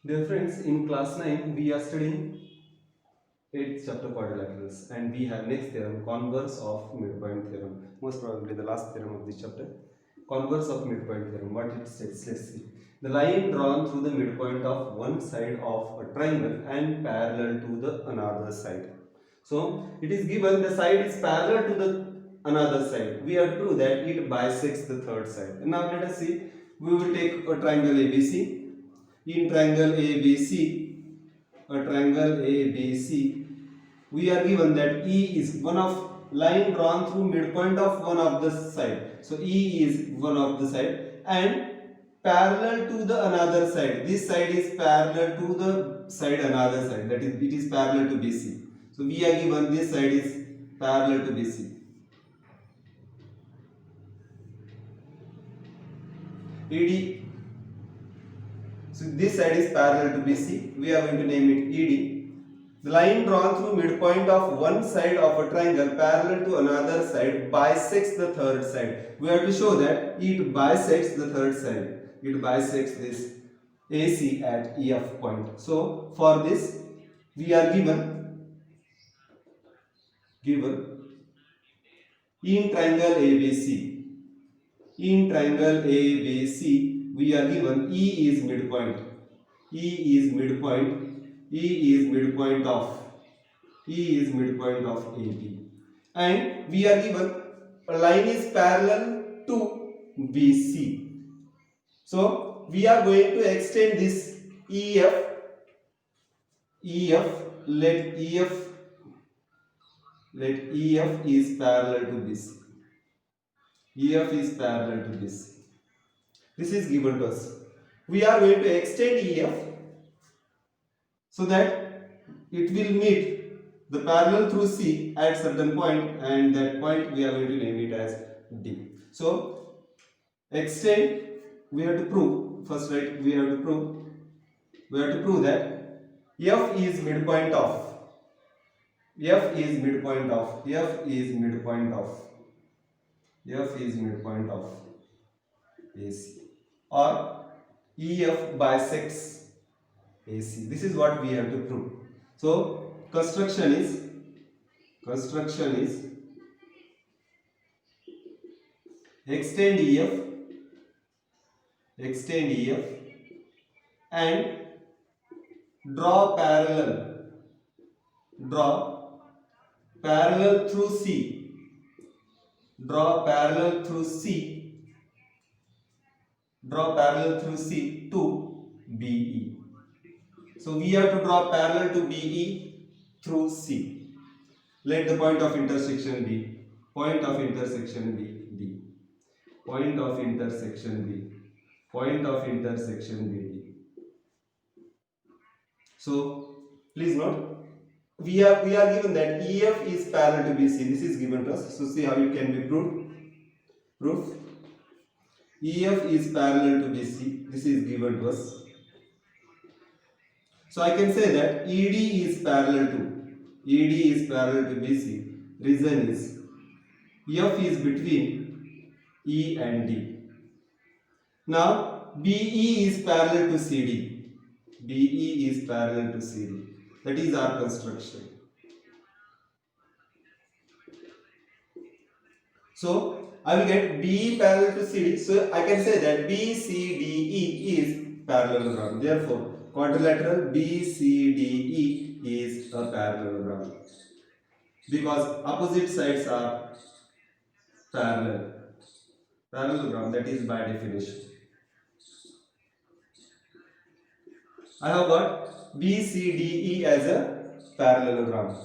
Dear friends, in class 9 we are studying 8th chapter quadrilaterals and we have next theorem, converse of midpoint theorem, most probably the last theorem of this chapter. Converse of midpoint theorem, what it says, let's see. The line drawn through the midpoint of one side of a triangle and parallel to the another side. So it is given the side is parallel to the another side. We have to prove that it bisects the third side. And now let us see. We will take a triangle ABC. In triangle ABC, a triangle ABC, we are given that E is one of line drawn through midpoint of one of the side. So E is one of the side and parallel to the another side. This side is parallel to the side another side. That is, it is parallel to BC. So we are given this side is parallel to BC. ED. So this side is parallel to BC. We are going to name it ED. The line drawn through midpoint of one side of a triangle parallel to another side bisects the third side. We have to show that it bisects the third side. It bisects this AC at EF point. So for this we are given in triangle ABC. In triangle ABC we are given E is midpoint. E is midpoint. E is midpoint of AB, and we are given a line is parallel to BC. So we are going to extend this EF. Let EF is parallel to BC. EF is parallel to BC. This is given to us. We are going to extend EF so that it will meet the parallel through C at certain point, and that point we are going to name it as D. So extend, we have to prove first, right? We have to prove that F is midpoint of AC, or EF bisects AC. This is what we have to prove. So construction is extend EF and draw parallel through C. Draw parallel through C to BE. So we have to draw parallel to BE through C. Let the point of intersection be D. Point of intersection be D. So please note, we are given that EF is parallel to BC. This is given to us. So see how it can be proved. Proof: EF is parallel to BC. This is given to us. So I can say that ED is parallel to BC. Reason is F is between E and D. Now BE is parallel to CD. That is our construction. So I will get BE parallel to CD. So I can say that BCDE is parallelogram. Therefore, quadrilateral BCDE is a parallelogram because opposite sides are parallel. Parallelogram, that is by definition. I have got BCDE as a parallelogram.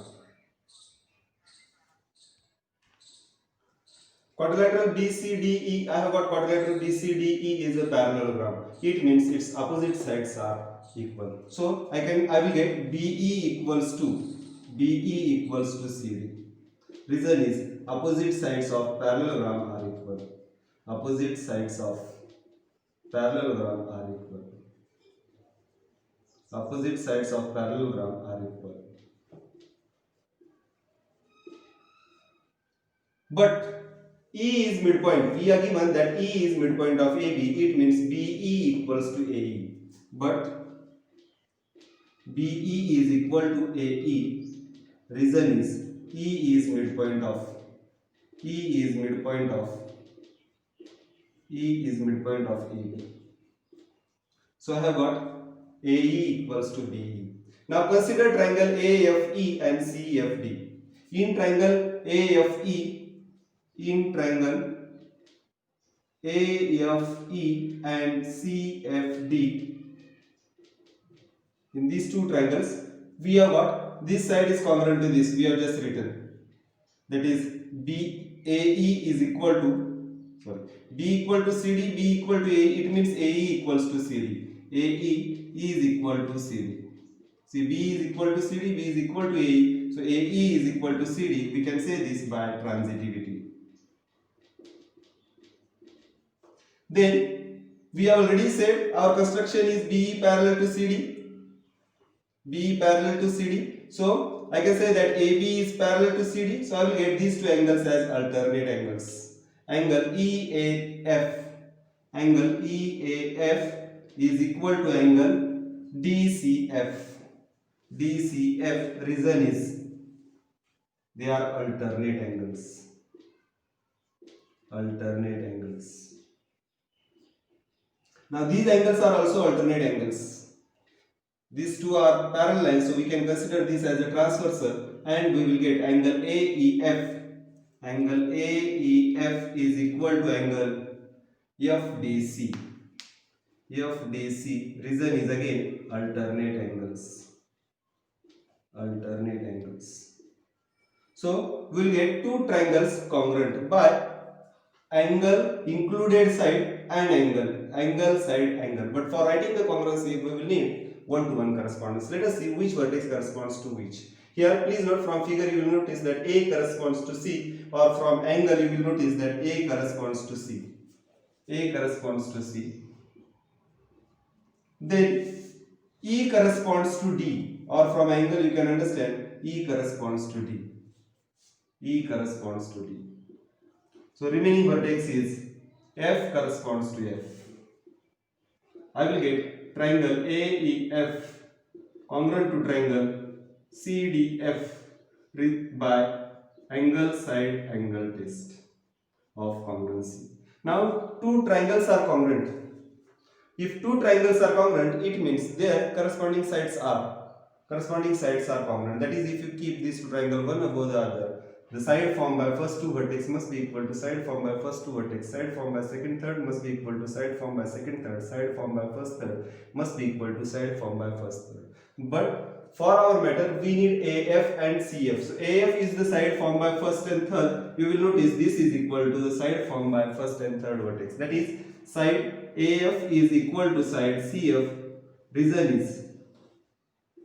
Quadrilateral BCDE, I have got quadrilateral BCDE is a parallelogram. It means its opposite sides are equal. So I will get BE equals to CD. Reason is opposite sides of parallelogram are equal. Opposite sides of parallelogram are equal. Opposite sides of parallelogram are equal. But E is midpoint. We are given that E is midpoint of AB. It means BE equals to AE. But BE is equal to AE. Reason is E is midpoint of E is midpoint of EB. So I have got AE equals to BE. Now consider triangle AFE and CFD. In triangle AFE and CFD, in these two triangles, we have got this side is congruent to this. We have just written, that is BAE is equal to B equal to CD, B equal to AE. It means AE equals to CD. AE is equal to CD. See, B is equal to CD, B is equal to AE. So AE is equal to CD. We can say this by transitivity. Then we have already said our construction is BE parallel to CD. BE parallel to CD. So I can say that AB is parallel to CD. So I will get these two angles as alternate angles. Angle EAF is equal to angle DCF. DCF, reason is they are alternate angles. Now these angles are also alternate angles. These two are parallel lines, so we can consider this as a transversal, and we will get angle AEF. Angle AEF is equal to angle FDC. FDC, reason is again alternate angles. So we will get two triangles congruent by angle included side and angle side angle. But for writing the congruency, we will need one-to-one correspondence. Let us see which vertex corresponds to which. Here, please note, from figure you will notice that A corresponds to C, or from angle you will notice that A corresponds to C. Then E corresponds to D, or from angle you can understand E corresponds to D. So remaining vertex is F corresponds to F. I will get triangle AEF congruent to triangle CDF by angle side angle test of congruency. Now two triangles are congruent. If two triangles are congruent, it means their corresponding sides are congruent. That is, if you keep these two triangles one above the other, the side formed by first two vertex must be equal to side formed by first two vertex. Side formed by second third must be equal to side formed by second third. Side formed by first third must be equal to side formed by first third. But for our matter, we need AF and CF. So AF is the side formed by first and third. You will notice this is equal to the side formed by first and third vertex. That is, side AF is equal to side CF. Reason is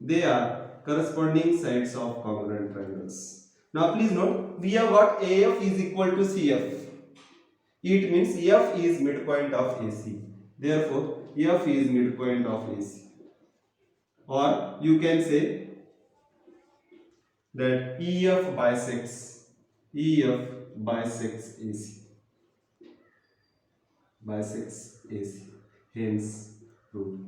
they are corresponding sides of congruent triangles. Now please note, we have got AF is equal to CF. It means F is midpoint of AC. Therefore, F is midpoint of AC. Or you can say that EF bisects AC. Hence, proof.